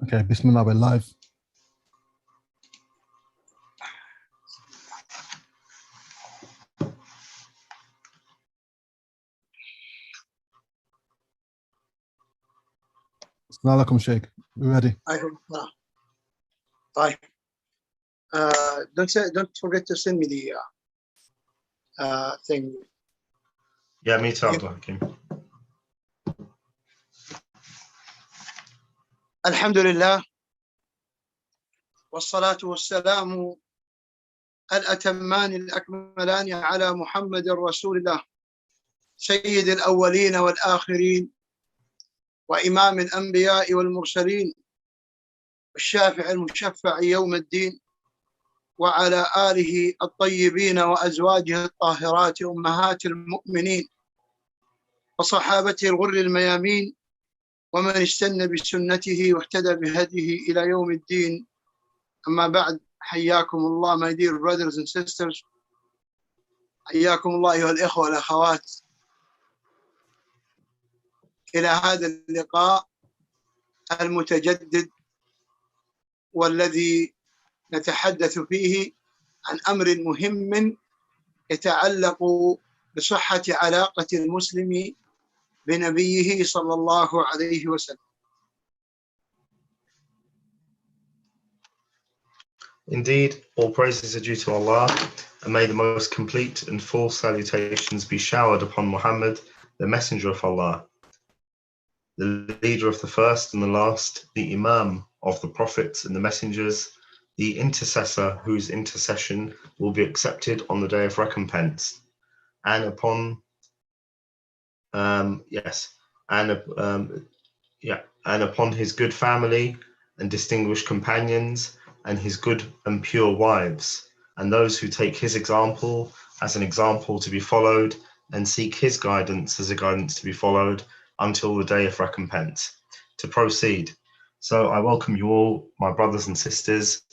Okay, Bismillah, we're live. Assalamu alaikum, Shaykh. We're ready. Right. Don't forget to send me the thing. Yeah, me too, Akeel. Alhamdulillah. والصلاة والسلام الأتمان الأكملان على محمد رسول الله سيد الأولين والآخرين وإمام الأنبياء والمرسلين والشافع المشفع يوم الدين وعلى آله الطيبين وأزواجه الطاهرات أمهات المؤمنين وصحابته الغر الميامين ومن استنى بسنته واهتدى بهديه إلى يوم الدين. أما بعد، حياكم الله my dear brothers and sisters. حياكم الله أيها الإخوة والأخوات إلى هذا اللقاء المتجدد والذي نتحدث فيه عن أمر مهم يتعلق بصحة علاقة المسلم بنبيه صلى الله عليه وسلم. Indeed, all praises are due to Allah, and may the most complete and full salutations be showered upon Muhammad, the messenger of Allah, the leader of the first and the last, the Imam of the prophets and the messengers, the intercessor whose intercession will be accepted on the day of recompense, and upon upon his good family and distinguished companions, and his good and pure wives, and those who take his example as an example to be followed, and seek his guidance as a guidance to be followed until the day of recompense. To proceed. So I welcome you all, my brothers and sisters,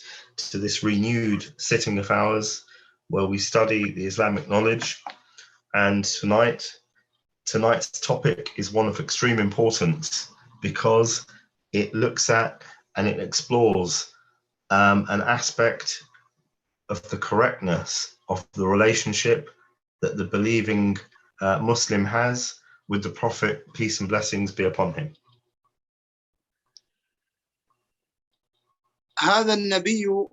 to this renewed sitting of ours where we study the Islamic knowledge. And tonight's topic is one of extreme importance because it looks at and it explores an aspect of the correctness of the relationship that the believing Muslim has with the Prophet, peace and blessings be upon him. هذا النبي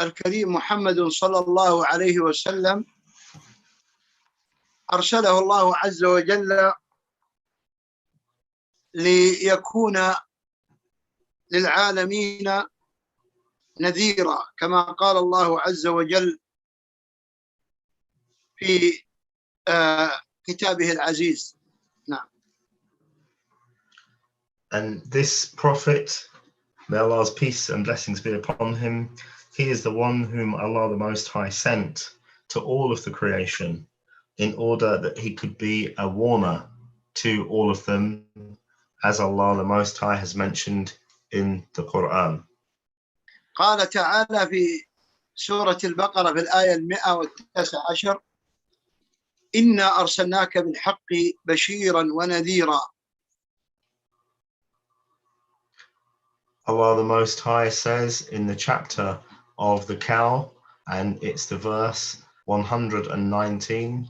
الكريم محمد صلى الله عليه وسلم أرسله الله عز وجل ليكون للعالمين نذيرا كما قال الله عز وجل في كتابه العزيز. نعم. And this prophet, may Allah's peace and blessings be upon him, he is the one whom Allah the Most High sent to all of the creation in order that he could be a warner to all of them, as Allah the Most High has mentioned in the Quran. قال تعالى في سورة البقرة في الآية 119: إنا أرسلناك بالحق بشيرا ونذيرا. Allah the Most High says in the chapter of the cow, and it's the verse 119,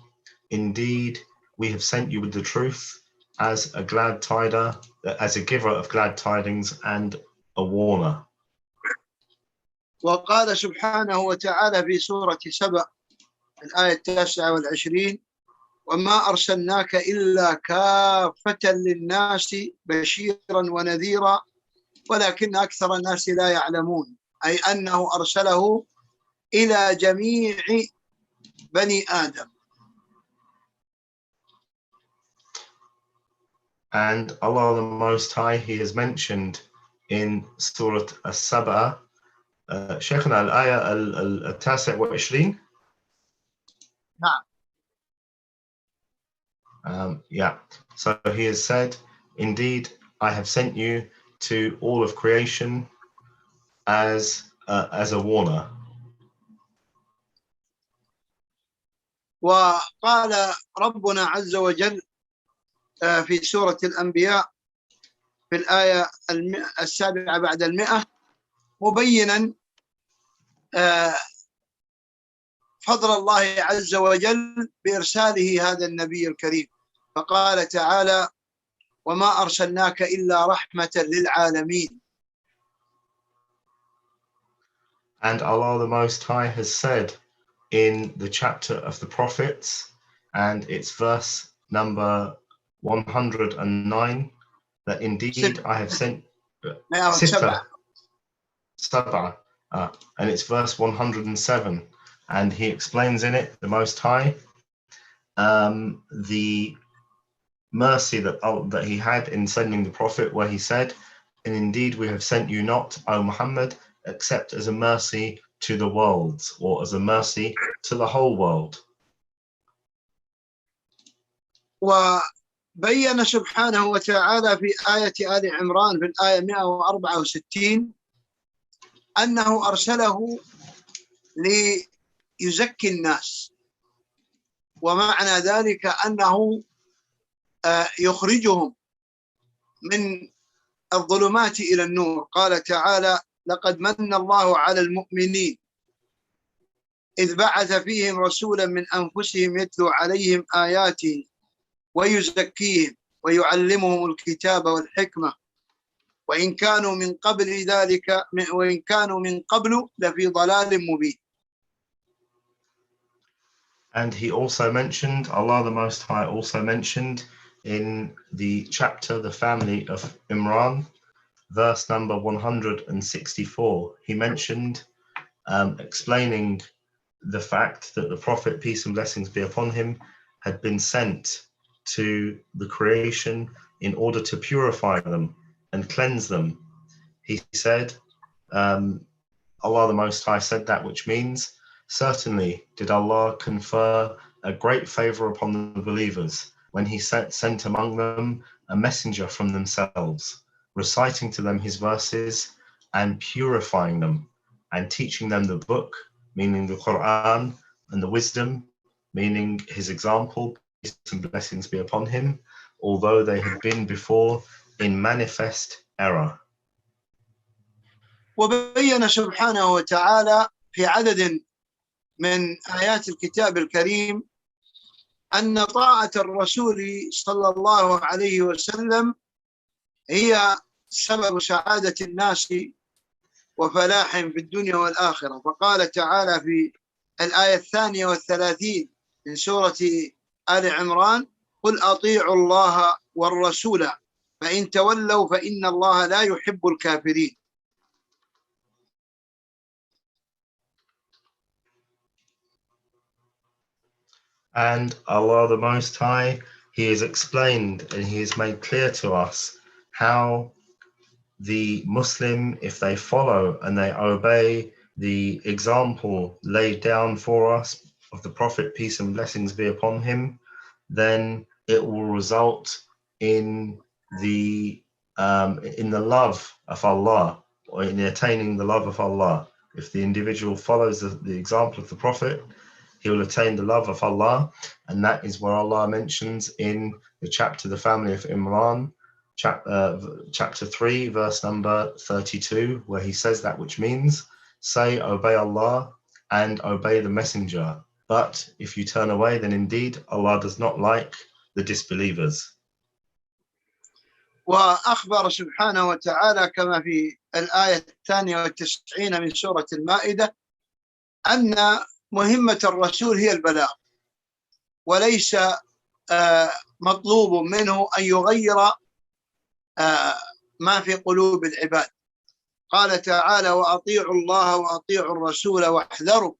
indeed we have sent you with the truth as a glad tider, as a giver of glad tidings and a warner. وقال سبحانه وتعالى في سورة سبأ الآية 29: وما أرسلناك إلا كافة للناس بشيرا ونذيرا ولكن أكثر الناس لا يعلمون، أي أنه أرسله إلى جميع بني آدم. And Allah the Most High, he has mentioned in Surah As-Sab'a, شيخنا الآية 29. نعم. Yeah, so he has said, indeed I have sent you to all of creation as a warner. وقال ربنا عز وجل في سورة الأنبياء في الآية 7 بعد 100 مبينا فضل الله عز وجل بإرساله هذا النبي الكريم، فقال تعالى: وما أرسلناك إلا رحمة للعالمين. And Allah the Most High has said in the chapter of the prophets, and it's verse number 109, that indeed I have sent Sitta, Sab'a, and it's verse 107, and he explains in it, the Most High, the mercy that he had in sending the Prophet, where he said, and indeed we have sent you not, O Muhammad, except as a mercy to the worlds, or as a mercy to the whole world. وبين سبحانه وتعالى في آية آل عمران في الآية 164 أنه أرسله ليزكي الناس، ومعنى ذلك أنه يخرجهم من الظلمات إلى النور. قال تعالى: لقد من الله على المؤمنين إذ بعث فيهم رسولا من أنفسهم يتلو عليهم آياته ويزكيهم ويعلمهم الكتاب والحكمة وإن كانوا من قبل لفي ضلال مبين. And he also mentioned, Allah the Most High also mentioned in the chapter, the family of Imran, verse number 164, he mentioned, explaining the fact that the Prophet, peace and blessings be upon him, had been sent to the creation in order to purify them and cleanse them. He said, Allah the Most High said that, which means, certainly did Allah confer a great favor upon the believers when he sent among them a messenger from themselves, reciting to them his verses and purifying them and teaching them the book, meaning the Quran, and the wisdom, meaning his example, peace and blessings be upon him, although they had been before in manifest error. وبين سبحانه وتعالى في عدد من آيات الكتاب الكريم أن طاعة الرسول صلى الله عليه وسلم هي سبب سعادة الناس وفلاحهم في الدنيا والآخرة. فقال تعالى في الآية 32 من سورة آل عمران: قل أطيعوا الله والرسول فإن تولوا فإن الله لا يحب الكافرين. And Allah the Most High, he has explained and he has made clear to us how the Muslim, if they follow and they obey the example laid down for us of the Prophet, peace and blessings be upon him, then it will result in the love of Allah, or in attaining the love of Allah. If the individual follows the example of the Prophet, he will attain the love of Allah, and that is where Allah mentions in the chapter, the family of Imran, chapter 3, verse number 32, where he says that, which means, say, obey Allah and obey the messenger. But if you turn away, then indeed Allah does not like the disbelievers. وأخبر سبحانه وتعالى كما في الآية 92 من سورة المائدة أن مهمة الرسول هي البلاغ، وليس مطلوب منه أن يغير ما في قلوب العباد. قال تعالى: وأطيعوا الله وأطيعوا الرسول واحذروا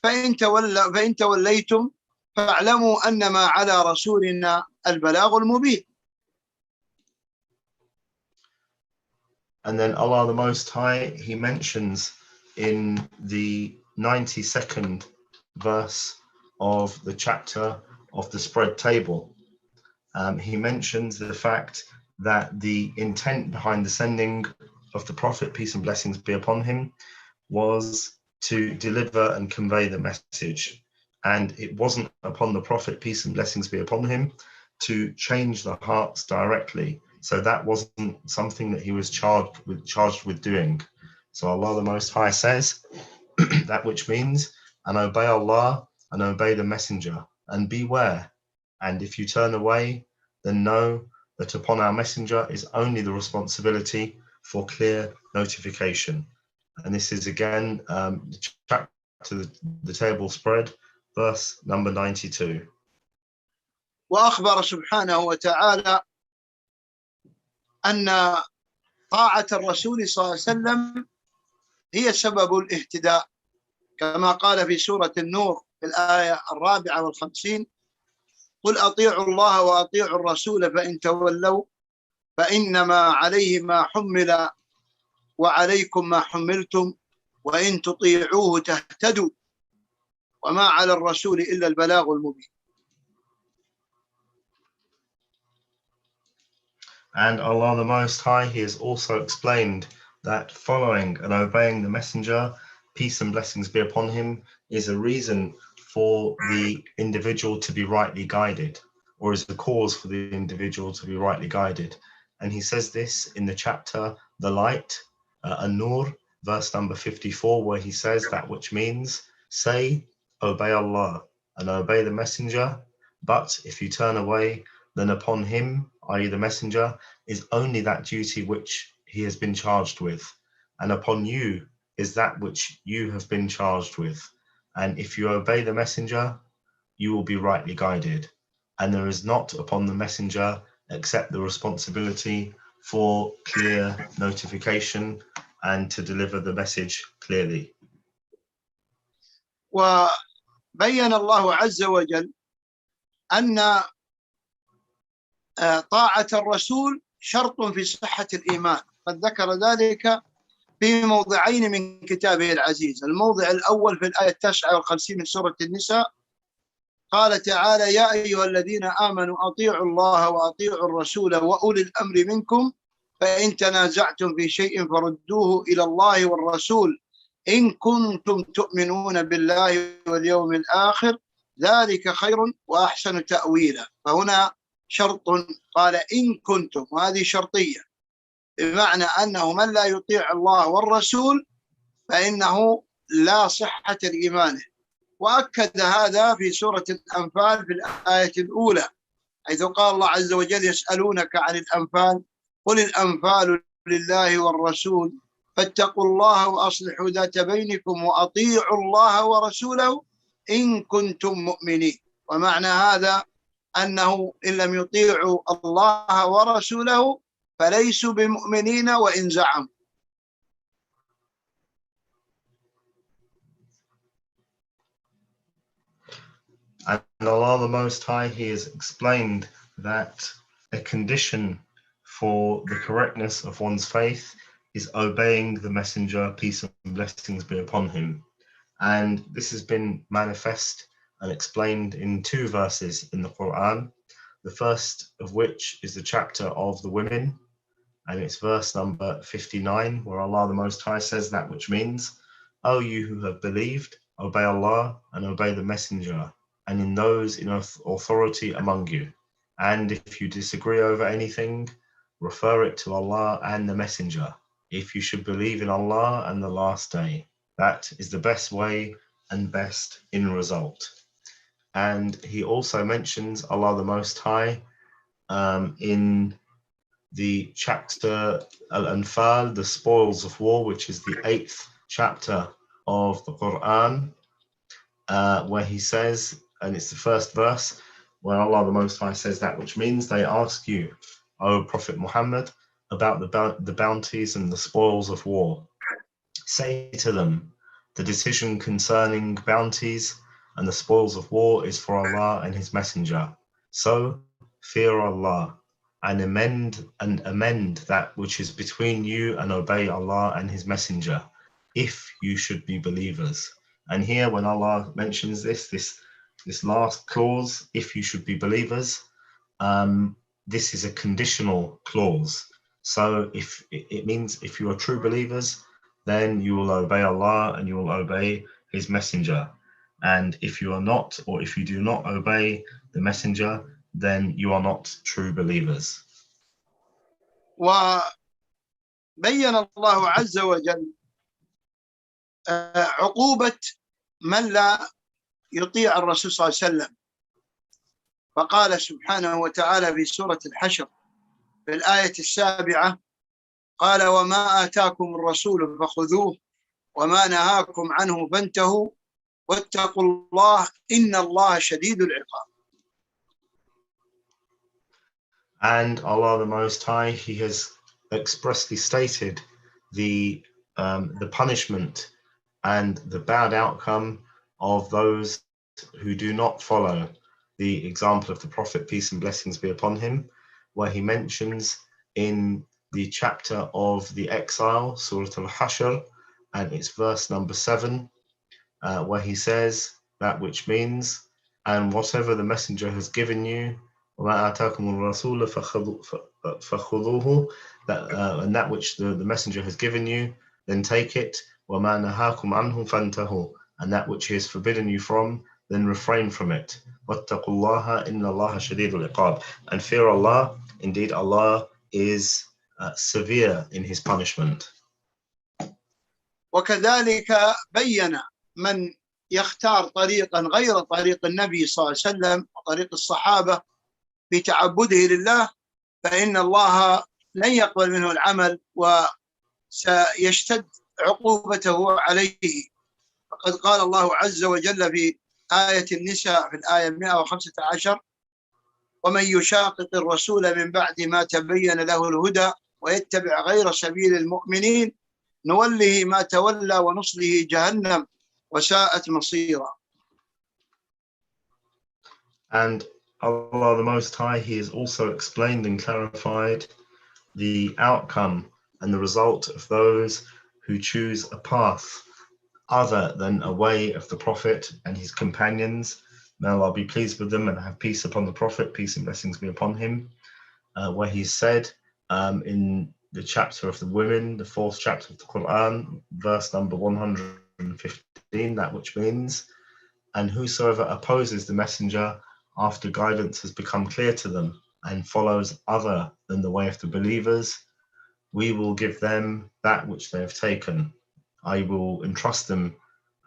فإن توليتم فاعلموا أنما على رسولنا البلاغ المبين. And then Allah the Most High, he mentions in the 92nd verse of the chapter of the spread table, he mentions the fact that the intent behind the sending of the Prophet, peace and blessings be upon him, was to deliver and convey the message. And it wasn't upon the Prophet, peace and blessings be upon him, to change the hearts directly, So that wasn't something that he was charged with doing. So Allah the Most High says, that which means, and obey Allah and obey the Messenger, and beware. And if you turn away, then know that upon our Messenger is only the responsibility for clear notification. And this is again the chapter, the table spread, verse number 92. وأخبر سبحانه وتعالى أن طاعة الرسول صلى الله عليه وسلم هي سبب الاهتداء، كما قال في سورة النور في الآية 54: قل أطيعوا الله وأطيعوا الرسول فإن تولوا فإنما عليه ما حمل وعليكم ما حملتم وإن تطيعوه تهتدوا وما على الرسول إلا البلاغ المبين. And Allah the Most High, He has also explained that following and obeying the Messenger, peace and blessings be upon him, is a reason for the individual to be rightly guided, or is the cause for the individual to be rightly guided. And he says this in the chapter, The Light, An-Nur, verse number 54, where he says that which means, say, obey Allah and obey the Messenger, but if you turn away, then upon him, i.e. the Messenger, is only that duty which he has been charged with, and upon you is that which you have been charged with. And if you obey the Messenger, you will be rightly guided. And there is not upon the Messenger except the responsibility for clear notification and to deliver the message clearly. وبين الله عز وجل أن طاعة الرسول شرط في صحة الإيمان، قد ذكر ذلك في موضعين من كتابه العزيز. الموضع الأول في الآية 59 من سورة النساء، قال تعالى: يا أيها الذين آمنوا أطيعوا الله وأطيعوا الرسول وأولي الأمر منكم فإن تنازعتم في شيء فردوه إلى الله والرسول إن كنتم تؤمنون بالله واليوم الآخر ذلك خير وأحسن تأويلا. فهنا شرط، قال إن كنتم، وهذه شرطية، بمعنى أنه من لا يطيع الله والرسول فإنه لا صحة لإيمانه. وأكد هذا في سورة الأنفال في الآية الأولى، حيث قال الله عز وجل: يسألونك عن الأنفال قل الأنفال لله والرسول فاتقوا الله وأصلحوا ذات بينكم وأطيعوا الله ورسوله إن كنتم مؤمنين. ومعنى هذا أنه إن لم يطيعوا الله ورسوله فليسوا بمؤمنين وإن زعموا. And Allah the Most High, He has explained that a condition for the correctness of one's faith is obeying the Messenger, peace and blessings be upon him. And this has been manifest and explained in two verses in the Quran, the first of which is the chapter of the women, and it's verse number 59, where Allah the Most High says that which means, O you who have believed, obey Allah and obey the Messenger, and in those in authority among you. And if you disagree over anything, refer it to Allah and the Messenger, if you should believe in Allah and the last day. That is the best way and best in result. And he also mentions Allah the Most High in the chapter Al-Anfal, the spoils of war, which is the 8th chapter of the Quran, where he says, and it's the first verse, where Allah the Most High says that which means, they ask you, O Prophet Muhammad, about the bounties and the spoils of war. Say to them, the decision concerning bounties and the spoils of war is for Allah and His Messenger. So fear Allah and amend that which is between you and obey Allah and His Messenger, if you should be believers. And here when Allah mentions this last clause, if you should be believers, this is a conditional clause. So if it means if you are true believers, then you will obey Allah and you will obey His Messenger. And if you are not, or if you do not obey the Messenger, then you are not true believers. وبين الله عز وجل عقوبة من لا يطيع الرسول صلى الله عليه وسلم، فقال سبحانه وتعالى في سورة الحشر في الآية 7 قال وما آتاكم الرسول فخذوه وما نهاكم عنه فانتهوا واتقوا الله إن الله شديد العقاب. And Allah the Most High, He has expressly stated the punishment and the bad outcome of those who do not follow the example of the Prophet, peace and blessings be upon him, where he mentions in the chapter of the exile, Surah Al-Hashr, and it's verse number 7, where he says that which means, and whatever the messenger has given you, and that which the messenger has given you, then take it, and that which he has forbidden you from, then refrain from it. And fear Allah, indeed Allah is severe in his punishment. وكذلك بين من يختار طريقا غير طريق النبي صلى الله عليه وسلم وطريق الصحابة في تعبده لله فإن الله لن يقبل منه العمل وسيشتد عقوبته عليه. فقد قال الله عز وجل في آية النساء في الآية 115 ومن يشاقق الرسول من بعد ما تبين له الهدى ويتبع غير سبيل المؤمنين نوله ما تولى ونصله جهنم وساءت مصيرا. And Allah the Most High, He has also explained and clarified the outcome and the result of those who choose a path other than a way of the Prophet and his companions. May Allah be pleased with them and have peace upon the Prophet, peace and blessings be upon him, where he said in the chapter of the women, the 4th chapter of the Quran, verse number 115, that which means, and whosoever opposes the messenger after guidance has become clear to them and follows other than the way of the believers, we will give them that which they have taken. I will entrust them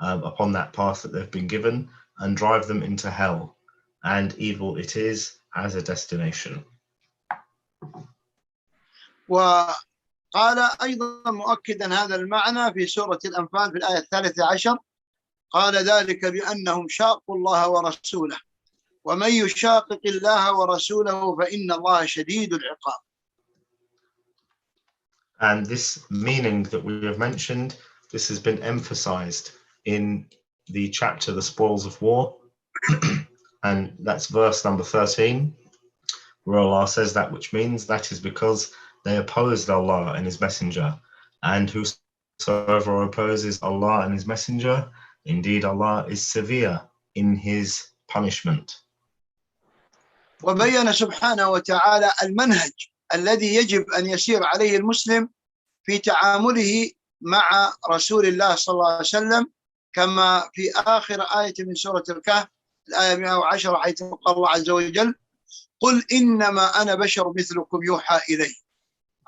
upon that path that they've been given and drive them into hell, and evil it is as a destination. وقال أيضا مؤكدا هذا المعنى في سورة الأنفال في الآية 13 قال ذلك بأنهم شاقوا الله ورسوله ومن يشاقق الله ورسوله فإن الله شديد العقاب. And this meaning that we have mentioned, this has been emphasized in the chapter, The Spoils of War, and that's verse number 13, where Allah says that which means that is because they opposed Allah and his messenger, and whosoever opposes Allah and his messenger, indeed Allah is severe in his punishment. وبين سبحانه وتعالى المنهج الذي يجب أن يسير عليه المسلم في تعامله مع رسول الله صلى الله عليه وسلم كما في آخر آية من سورة الكهف الآية 110 حيث قال الله عز وجل قل إنما أنا بشر مثلكم يوحى إلي.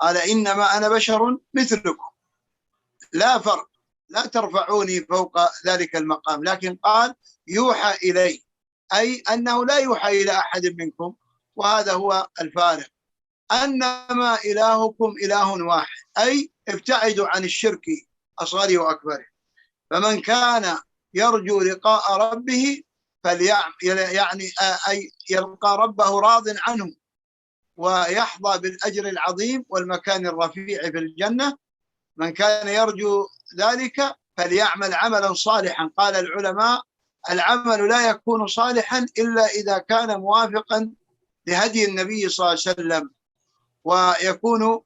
قال إنما أنا بشر مثلكم، لا فرق، لا ترفعوني فوق ذلك المقام، لكن قال يوحى إلي أي أنه لا يوحى إلى أحد منكم، وهذا هو الفارق. أنما إلهكم إله واحد أي ابتعدوا عن الشرك أصغره وأكبره. فمن كان يرجو لقاء ربه يعني أي يلقى ربه راض عنه ويحظى بالأجر العظيم والمكان الرفيع في الجنة، من كان يرجو ذلك فليعمل عملا صالحا. قال العلماء العمل لا يكون صالحا إلا إذا كان موافقا لهدي النبي صلى الله عليه وسلم ويكون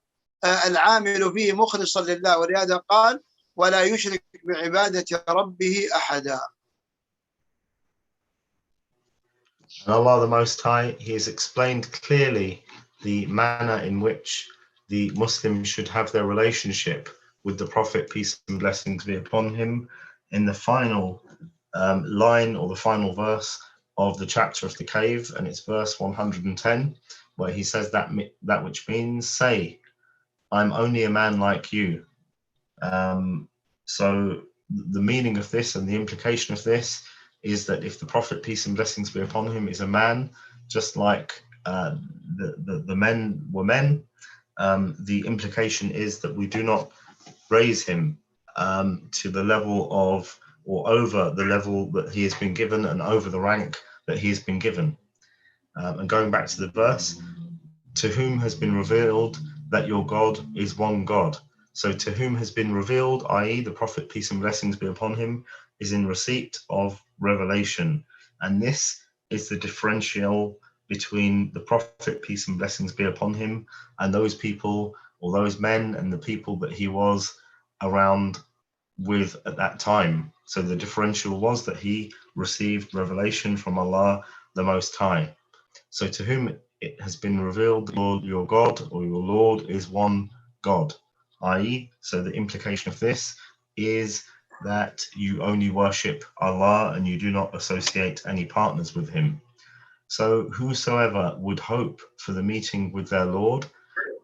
العامل فيه مخلصا لله، ولهذا قال ولا يشرك بعبادة ربه أحدا. And Allah the Most High, He has explained clearly the manner in which the Muslims should have their relationship with the Prophet, peace and blessings be upon him, in the final line or the final verse of the chapter of the cave, and it's verse 110, where he says that which means, say, I'm only a man like you. So the meaning of this and the implication of this is that if the Prophet, peace and blessings be upon him, is a man, just like the men were men, the implication is that we do not raise him to the level of, or over the level that he has been given and over the rank that he has been given. And going back to the verse, to whom has been revealed that your God is one God. So to whom has been revealed, i.e. the Prophet, peace and blessings be upon him, is in receipt of revelation. And this is the differential between the Prophet, peace and blessings be upon him, and those people, or those men and the people that he was around with at that time. So the differential was that he received revelation from Allah the Most High. So to whom it has been revealed, Lord, your God, or your Lord is one God, i.e., so the implication of this is that you only worship Allah and you do not associate any partners with him. So whosoever would hope for the meeting with their Lord,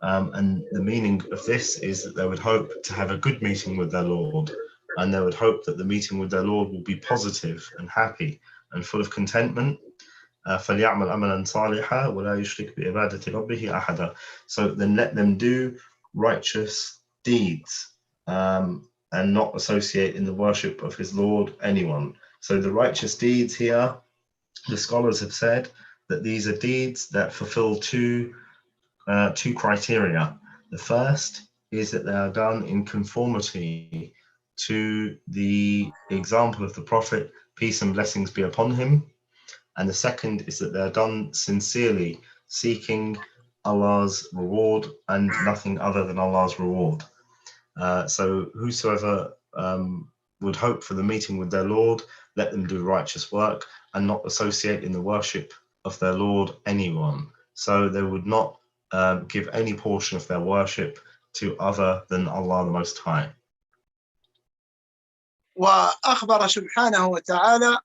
and the meaning of this is that they would hope to have a good meeting with their Lord, and they would hope that the meeting with their Lord will be positive and happy and full of contentment. فَلْيَعْمَلْ أَمَلًا صَالِحًا وَلَا يُشْرِكْ بِعِبَادَةِ رَبِّهِ أَحَدًا. So then let them do righteous deeds and not associate in the worship of his Lord anyone. So the righteous deeds here, the scholars have said that these are deeds that fulfill two criteria. The first is that they are done in conformity to the example of the Prophet, peace and blessings be upon him. And the second is that they're done sincerely, seeking Allah's reward and nothing other than Allah's reward. So whosoever would hope for the meeting with their Lord, let them do righteous work and not associate in the worship of their Lord anyone. So they would not give any portion of their worship to other than Allah the Most High. وأخبر سبحانه وتعالى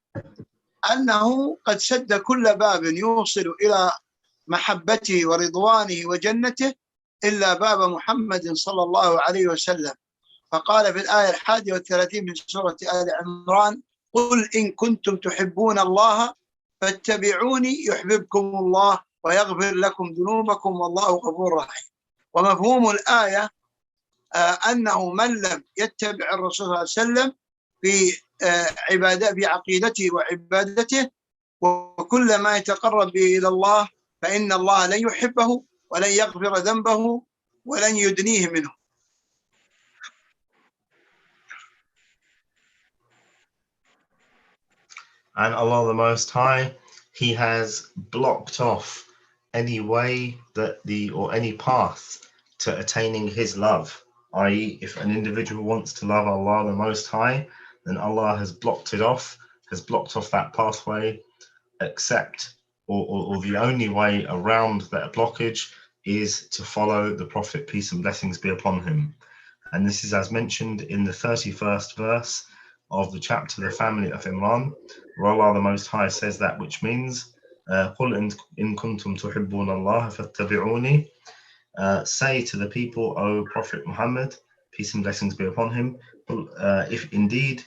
أنه قد سد كل باب يوصل إلى محبته ورضوانه وجنته إلا باب محمد صلى الله عليه وسلم. فقال في الآية 31 من سورة آل عمران: قل إن كنتم تحبون الله فاتبعوني يحببكم الله ويغفر لكم ذنوبكم والله غفور رحيم. ومفهوم الآية أنه من لم يتبع الرسول صلى الله عليه وسلم في عقيدته وعبادته وكل ما يتقرب به إلى الله فإن الله لن يحبه ولن يغفر ذنبه ولن يدنيه منه. And Allah the Most High, he has blocked off any way that or any path to attaining his love. I.e., if an individual wants to love Allah the Most High, then Allah has blocked it off, has blocked off that pathway, except, or the only way around that blockage is to follow the Prophet, peace and blessings be upon him. And this is as mentioned in the 31st verse of the chapter, the family of Imran, where Allah the Most High says that, which means, قُلْ إِن كُنْتُمْ تُحِبُّونَ اللَّهَ فَاتَّبِعُونِي. Say to the people, O Prophet Muhammad, peace and blessings be upon him, if indeed,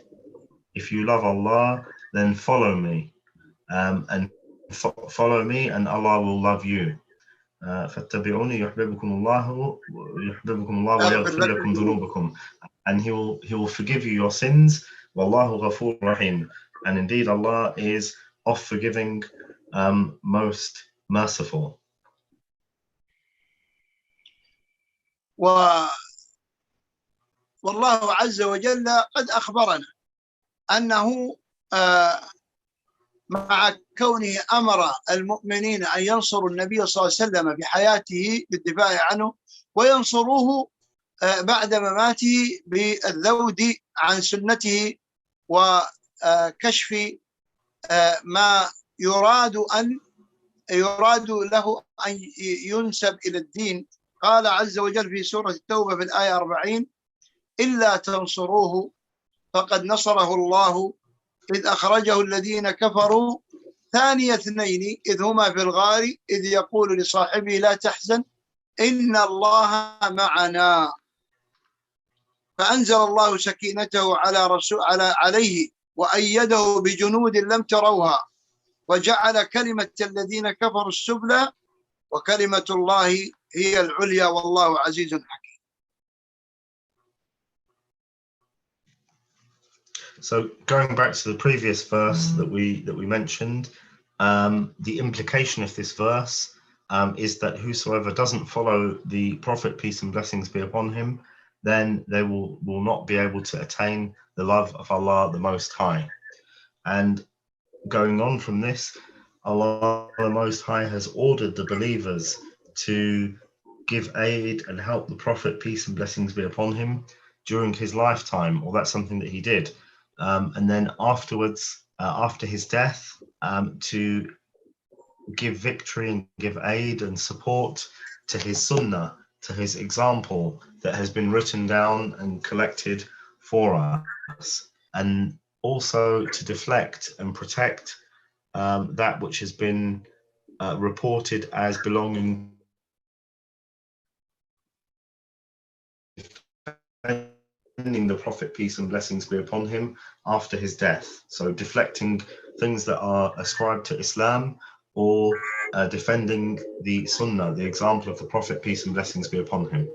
if you love Allah, then follow me, and follow me, and Allah will love you. فَاتَّبِعُونِي يُحْبِبْكُمُ اللَّهُ وَيَغْفِرْ لَكُمْ ذُنُوبَكُم. And he will forgive you your sins. وَاللَّهُ غَفُورٌ رَحِيمٌ. And indeed Allah is oft forgiving, most merciful. والله عز وجل قد أخبرنا أنه مع كونه أمر المؤمنين أن ينصروا النبي صلى الله عليه وسلم بحياته بالدفاع عنه وينصروه بعد مماته بالذود عن سنته وكشف ما يراد له أن ينسب إلى الدين. قال عز وجل في سورة التوبة في الآية 40: إلا تنصروه فقد نصره الله إذ أخرجه الذين كفروا ثاني اثنين إذ هما في الغار إذ يقول لصاحبه لا تحزن إن الله معنا. فأنزل الله سكينته عليه وأيده بجنود لم تروها وجعل كلمة الذين كفروا السفلى وكلمة الله هي العليا والله عزيز حكيم. So going back to the previous verse that we mentioned, the implication of this verse is that whosoever doesn't follow the Prophet, peace and blessings be upon him, then they will not be able to attain the love of Allah the Most High. And going on from this, Allah the Most High has ordered the believers to give aid and help the Prophet, peace and blessings be upon him, during his lifetime, or that's something that he did. And then afterwards, after his death, to give victory and give aid and support to his sunnah, to his example that has been written down and collected for us, and also to deflect and protect that which has been reported as belonging the Prophet, peace and blessings be upon him, after his death. So deflecting things that are ascribed to Islam, or defending the Sunnah, the example of the Prophet, peace and blessings be upon him.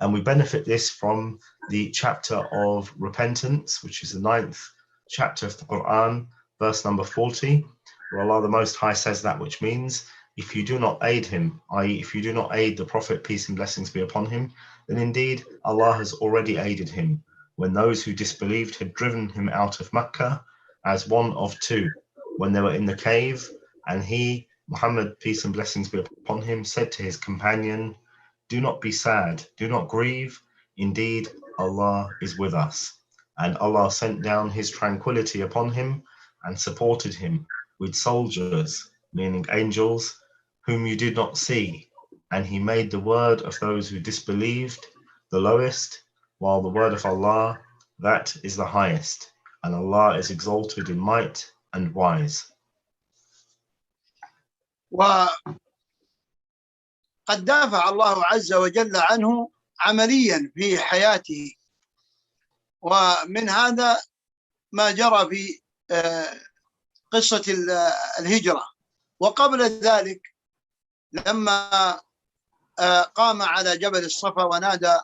And we benefit this from the chapter of repentance, which is the 9th chapter of the Quran, verse number 40, where Allah the Most High says that which means, if you do not aid him, i.e. if you do not aid the Prophet, peace and blessings be upon him, then indeed Allah has already aided him, when those who disbelieved had driven him out of Mecca as one of two, when they were in the cave, and he, Muhammad, peace and blessings be upon him, said to his companion, do not be sad, do not grieve, indeed Allah is with us. And Allah sent down his tranquility upon him and supported him with soldiers, meaning angels, whom you did not see, and he made the word of those who disbelieved the lowest, while the word of Allah, that is the highest, and Allah is exalted in might and wise. وقد دافع الله عز وجل عنه عمليا في حياته، ومن هذا ما جرى في قصة الهجرة. وقبل ذلك لما قام على جبل الصفا ونادى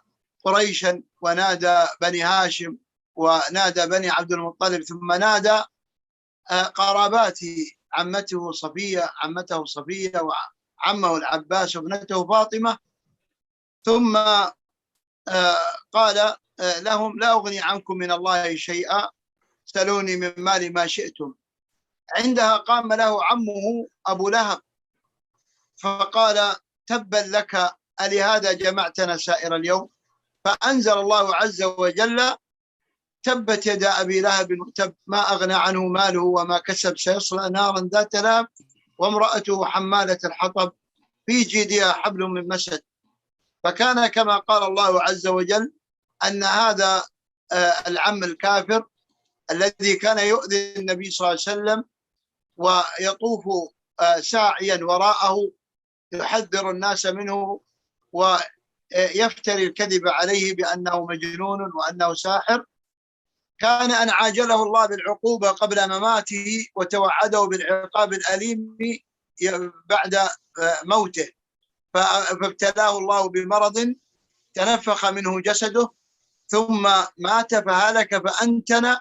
قريشا ونادى بني هاشم ونادى بني عبد المطلب، ثم نادى قراباته، عمته صفية وعمه العباس وابنته فاطمة، ثم قال لهم لا أغني عنكم من الله شيئا سلوني من مالي ما شئتم. عندها قام له عمه أبو لهب فقال تبا لك ألهذا جمعتنا سائر اليوم؟ فأنزل الله عز وجل تبت يدا أبي لهب وتب ما أغنى عنه ماله وما كسب سيصلى نارا ذات لهب وامرأته حمالة الحطب في جيدها حبل من مسد. فكان كما قال الله عز وجل أن هذا العم الكافر الذي كان يؤذي النبي صلى الله عليه وسلم ويطوف ساعيا وراءه يحذر الناس منه ويفتري الكذب عليه بأنه مجنون وأنه ساحر، كان أن عاجله الله بالعقوبة قبل مماته وتوعده بالعقاب الأليم بعد موته، فابتلاه الله بمرض تنفخ منه جسده ثم مات فهلك فأنتن،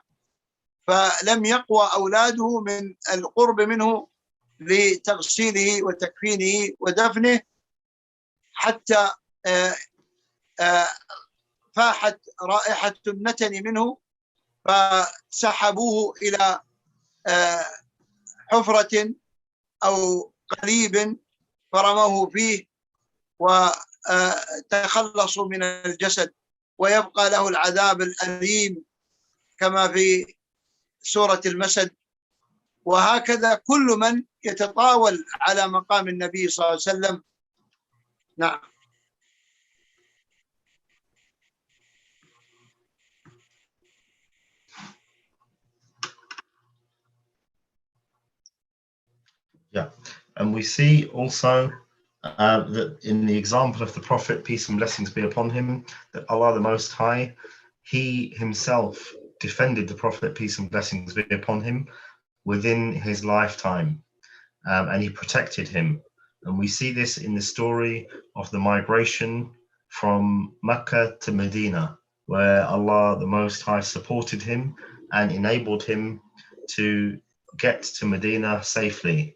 فلم يقوى أولاده من القرب منه لتغسيله وتكفينه ودفنه، حتى فاحت رائحة النتن منه فسحبوه إلى حفرة أو قليب فرموه فيه وتخلصوا من الجسد، ويبقى له العذاب الأليم كما في سورة المسد. وهكذا كل من يتطاول على مقام النبي صلى الله عليه وسلم. نعم. Yeah, and we see also that in the example of the Prophet, peace and blessings be upon him, that Allah the Most High, he himself defended the Prophet, peace and blessings be upon him, within his lifetime, and he protected him. And we see this in the story of the migration from Mecca to Medina, where Allah the Most High supported him and enabled him to get to Medina safely.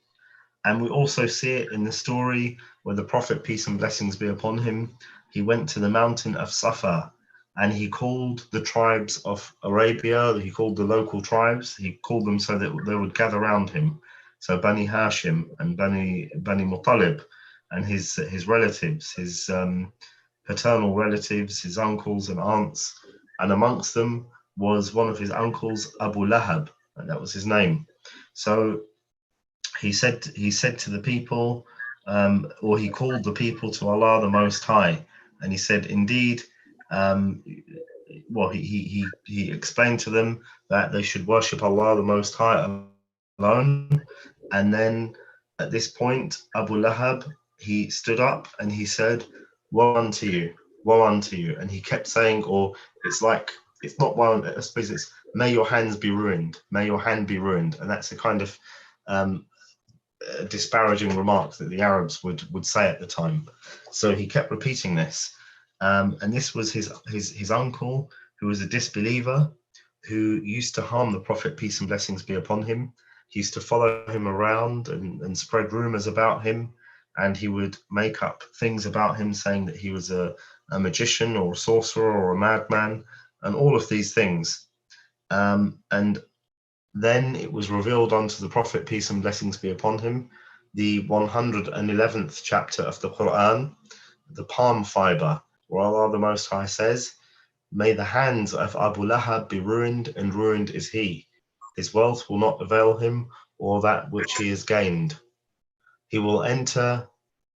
And we also see it in the story where the Prophet, peace and blessings be upon him, he went to the mountain of Safa and he called the tribes of Arabia, he called the local tribes, he called them so that they would gather around him. So Bani Hashim and Bani Muttalib and his relatives, his paternal relatives, his uncles and aunts, and amongst them was one of his uncles, Abu Lahab, and that was his name. So he said to the people, or he called the people to Allah the Most High, and he said, indeed, he explained to them that they should worship Allah the Most High alone. And then at this point, Abu Lahab, he stood up and he said, woe unto you, woe unto you. And he kept saying, or it's not one, I suppose it's, may your hands be ruined, may your hand be ruined. And that's a kind of disparaging remark that the Arabs would say at the time. So he kept repeating this. And this was his uncle, who was a disbeliever, who used to harm the Prophet, peace and blessings be upon him. He used to follow him around and spread rumors about him, and he would make up things about him, saying that he was a magician or a sorcerer or a madman, and all of these things. And then it was revealed unto the Prophet, peace and blessings be upon him, the 111th chapter of the Quran, the palm fiber, where Allah the Most High says, may the hands of Abu Lahab be ruined, and ruined is he. His wealth will not avail him, or that which he has gained. He will enter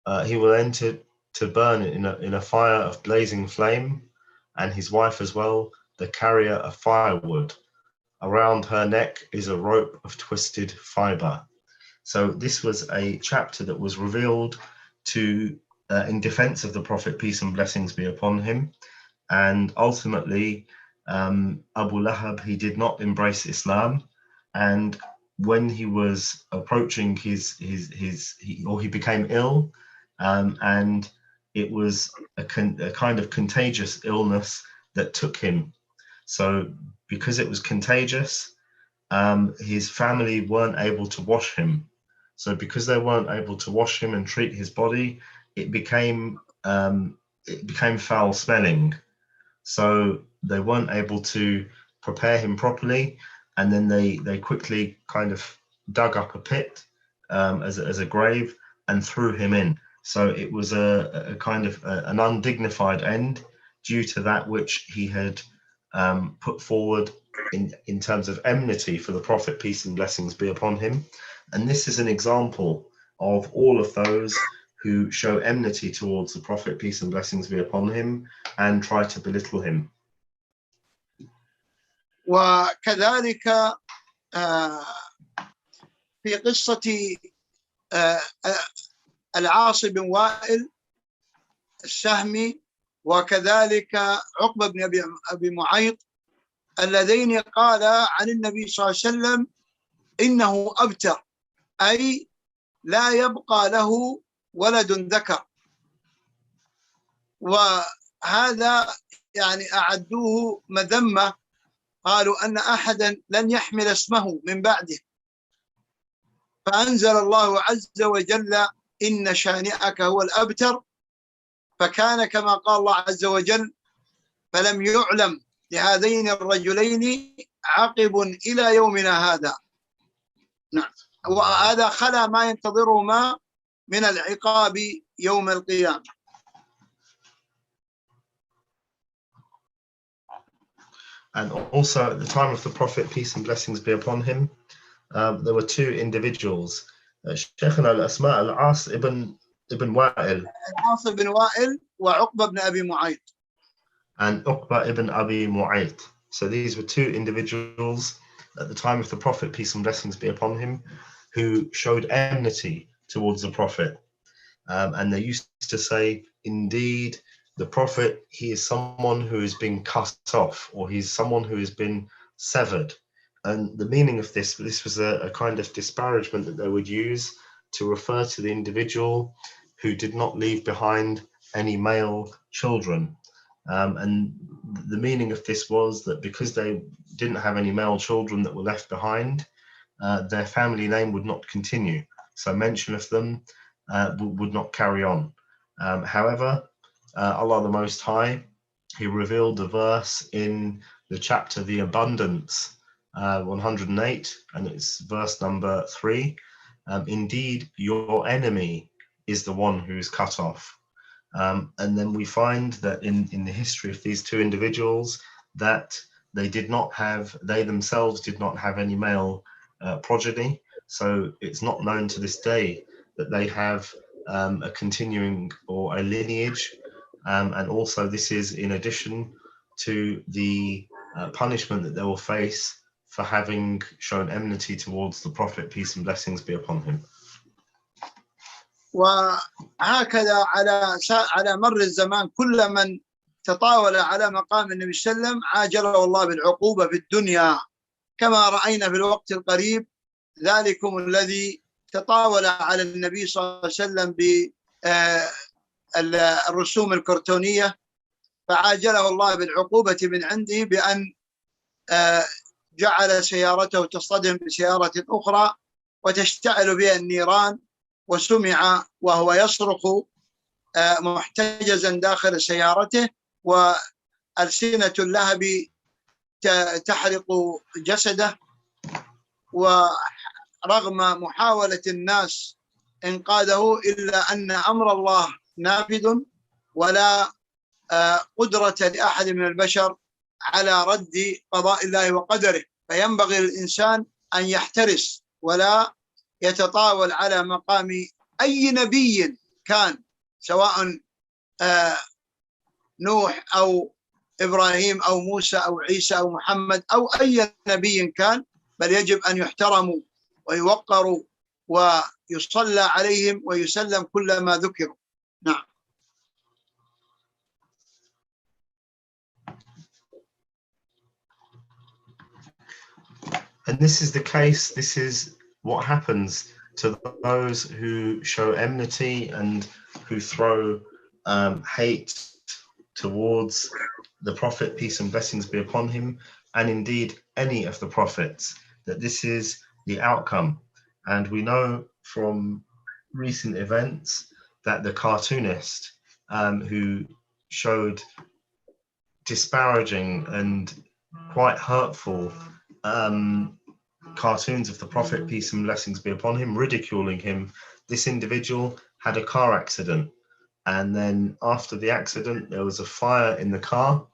to burn in a fire of blazing flame, and his wife as well, the carrier of firewood. Around her neck is a rope of twisted fiber. So this was a chapter that was revealed to in defense of the Prophet, peace and blessings be upon him. And ultimately, Abu Lahab, he did not embrace Islam. And when he was approaching he became ill, and it was a kind of contagious illness that took him. So because it was contagious, his family weren't able to wash him. So because they weren't able to wash him and treat his body, it became foul smelling. So they weren't able to prepare him properly, and then they quickly kind of dug up a pit as a grave and threw him in. So it was a kind of an undignified end due to that which he had put forward in terms of enmity for the Prophet, peace and blessings be upon him. And this is an example of all of those who show enmity towards the Prophet, peace and blessings be upon him, and try to belittle him. وكذلك في قصة العاص بن وائل السهمي، وكذلك عقبة بن أبي معيط، اللذين قالا عن النبي صلى الله عليه وسلم إنه أبتر، أي لا يبقى له ولد ذكر. وهذا يعني أعدوه مذمة، قالوا أن أحدا لن يحمل اسمه من بعده، فأنزل الله عز وجل إن شانئك هو الأبتر، فكان كما قال الله عز وجل فلم يعلم لهذين الرجلين عقب إلى يومنا هذا. نعم، وهذا خلا ما ينتظرهما من العقاب يوم القيامة. And also at the time of the Prophet, peace and blessings be upon him, there were two individuals, Shaykh al-Asma al-As ibn Wa'il, العاص بن وائل وعقبة بن أبي معيط, and Uqba ibn Abi Mu'ayt. So these were two individuals at the time of the Prophet, peace and blessings be upon him, who showed enmity towards the Prophet. And they used to say, indeed, the Prophet, he is someone who has been cut off, or he's someone who has been severed. And the meaning of this was a kind of disparagement that they would use to refer to the individual who did not leave behind any male children. And the meaning of this was that because they didn't have any male children that were left behind, their family name would not continue. So mention of them would not carry on. However, Allah the Most High, he revealed a verse in the chapter The Abundance, 108, and it's verse number 3. Indeed, your enemy is the one who is cut off. And then we find that in the history of these two individuals, that they themselves did not have any male progeny. So it's not known to this day that they have a continuing or a lineage. And also this is in addition to the punishment that they will face for having shown enmity towards the Prophet, peace and blessings be upon him. وهكذا على مر الزمان كل من تطاول على مقام النبي صلى الله عليه وسلم عاجله الله بالعقوبة في الدنيا، كما رأينا في الوقت القريب ذلكم الذي تطاول على النبي صلى الله عليه وسلم بالرسوم الكرتونية، فعاجله الله بالعقوبة من عنده بأن جعل سيارته تصطدم بسيارة أخرى وتشتعل بها النيران، وسمع وهو يصرخ محتجزا داخل سيارته، وألسنة اللهب تحرق جسده. ورغم محاولة الناس إنقاذه إلا أن أمر الله نافذ، ولا قدرة لأحد من البشر على رد قضاء الله وقدره، فينبغي للإنسان أن يحترس ولا يتطاول على مقام أي نبي كان، سواء نوح أو إبراهيم أو موسى أو عيسى أو محمد أو أي نبي كان، بل يجب أن يحترموا ويوقروا ويصلى عليهم ويسلم كل ما ذكروا. نعم. And this is the case, this is what happens to those who show enmity and who throw hate towards the Prophet, peace and blessings be upon him, and indeed any of the prophets, that this is the outcome. And we know from recent events that the cartoonist who showed disparaging and quite hurtful cartoons of the Prophet, peace and blessings be upon him, ridiculing him, this individual had a car accident, and then after the accident there was a fire in the car,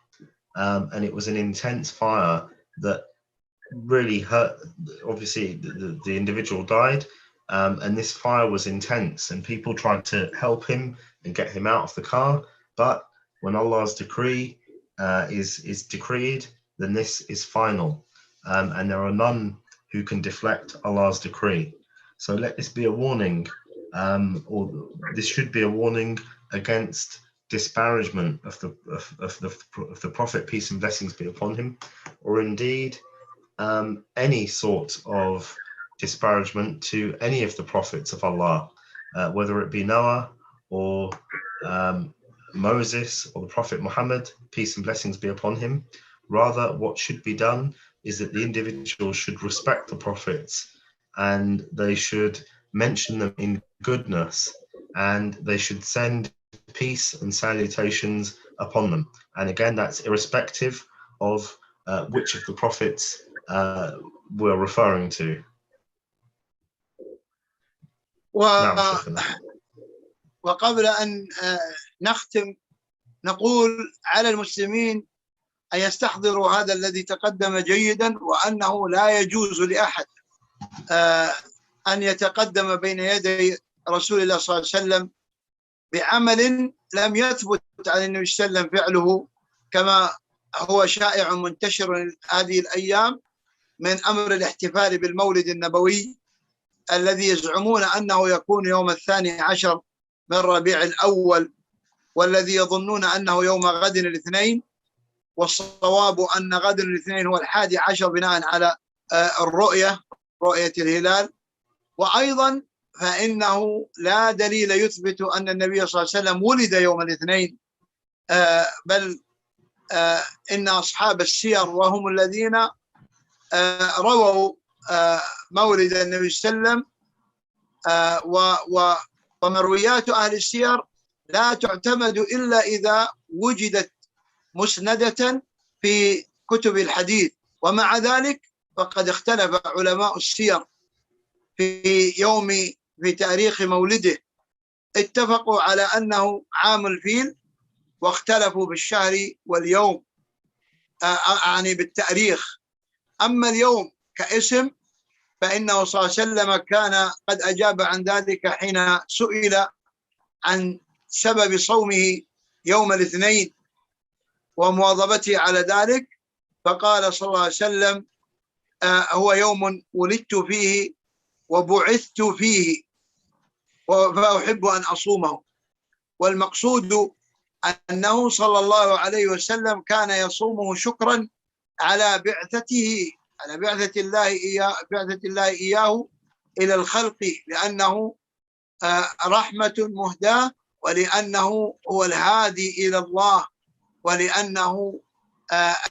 and it was an intense fire that really hurt. Obviously the individual died, and this fire was intense, and people tried to help him and get him out of the car, but when Allah's decree is decreed, then this is final, and there are none who can deflect Allah's decree. So let this be a warning, or this should be a warning against disparagement of the Prophet, peace and blessings be upon him, or indeed any sort of disparagement to any of the prophets of Allah, whether it be Noah or Moses or the Prophet Muhammad, peace and blessings be upon him. Rather, what should be done is that the individual should respect the prophets, and they should mention them in goodness, and they should send peace and salutations upon them. And again, that's irrespective of which of the prophets we're referring to. وقبل أن نختم نقول على المسلمين أن يستحضروا هذا الذي تقدم جيدا، وأنه لا يجوز لأحد أن يتقدم بين يدي رسول الله صلى الله عليه وسلم بعمل لم يثبت عن النبي صلى الله عليه وسلم فعله، كما هو شائع منتشر هذه الأيام من أمر الاحتفال بالمولد النبوي الذي يزعمون أنه يكون يوم 12 من ربيع الأول، والذي يظنون أنه يوم غد الاثنين، والصواب أن غد الاثنين هو 11 بناء على رؤية الهلال. وأيضا فإنه لا دليل يثبت أن النبي صلى الله عليه وسلم ولد يوم الاثنين، بل إن أصحاب السير وهم الذين رووا مولد النبي صلى الله عليه وسلم، ومرويات أهل السير لا تعتمد إلا إذا وجدت مسندة في كتب الحديث. ومع ذلك فقد اختلف علماء السير في تاريخ مولده، اتفقوا على أنه عام الفيل، واختلفوا بالشهر واليوم، يعني بالتاريخ. أما اليوم كاسم فإنه صلى الله عليه وسلم كان قد أجاب عن ذلك حين سئل عن سبب صومه يوم الاثنين ومواظبته على ذلك، فقال صلى الله عليه وسلم: هو يوم ولدت فيه وبعثت فيه فأحب أن أصومه. والمقصود أنه صلى الله عليه وسلم كان يصومه شكرا على بعثة الله إياه إلى الخلق، لأنه رحمة مهداة، ولأنه هو الهادي إلى الله، ولأنه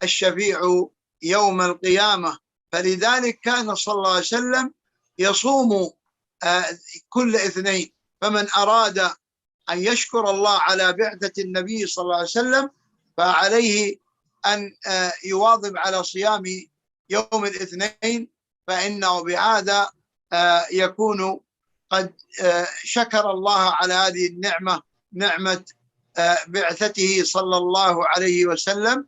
الشفيع يوم القيامة. فلذلك كان صلى الله عليه وسلم يصوم كل اثنين. فمن أراد أن يشكر الله على بعثة النبي صلى الله عليه وسلم فعليه أن يواظب على صيام يوم الاثنين، فإنه بهذا يكون قد شكر الله على هذه النعمة، نعمة بعثته صلى الله عليه وسلم.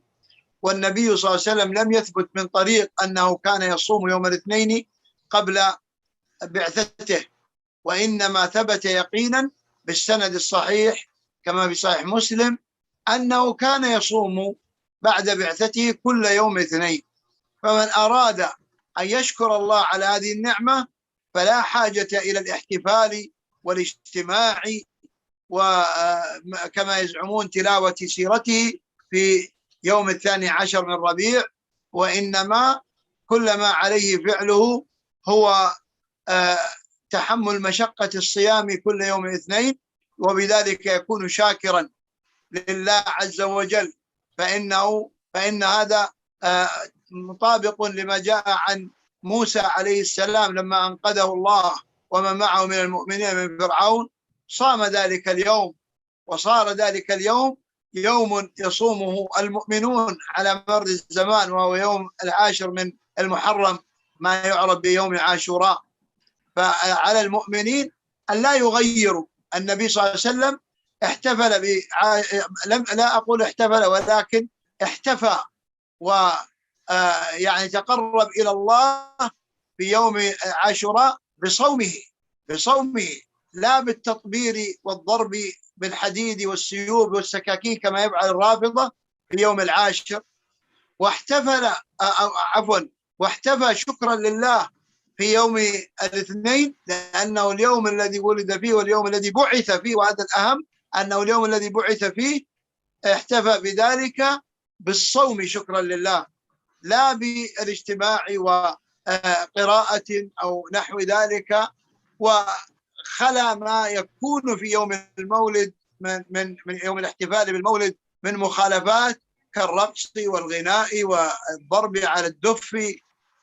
والنبي صلى الله عليه وسلم لم يثبت من طريق أنه كان يصوم يوم الاثنين قبل بعثته، وإنما ثبت يقينا بالسند الصحيح كما في صحيح مسلم أنه كان يصوم بعد بعثته كل يوم اثنين. فمن أراد أن يشكر الله على هذه النعمة فلا حاجة إلى الاحتفال والاجتماع وكما يزعمون تلاوة سيرته في يوم 12 من ربيع، وإنما كل ما عليه فعله هو تحمل مشقة الصيام كل يوم اثنين، وبذلك يكون شاكرا لله عز وجل، فإن هذا مطابق لما جاء عن موسى عليه السلام لما أنقذه الله ومن معه من المؤمنين من فرعون، صام ذلك اليوم، وصار ذلك اليوم يوم يصومه المؤمنون على مر الزمان، وهو يوم 10 من المحرم، ما يعرف بيوم عاشوراء. فعلى المؤمنين أن لا يغيروا. النبي صلى الله عليه وسلم احتفل لا أقول احتفل، ولكن احتفى يعني تقرب إلى الله في يوم عاشوراء بصومه لا بالتطبير والضرب بالحديد والسيوف والسكاكين كما يفعل الرافضة في يوم العاشر. واحتفى شكرا لله في يوم الاثنين، لأنه اليوم الذي ولد فيه واليوم الذي بعث فيه، وهذا الأهم أنه اليوم الذي بعث فيه، احتفى بذلك بالصوم شكرا لله، لا بالاجتماع وقراءة أو نحو ذلك. وخلا ما يكون في يوم المولد من يوم الاحتفال بالمولد من مخالفات كالرقص والغناء والضرب على الدف،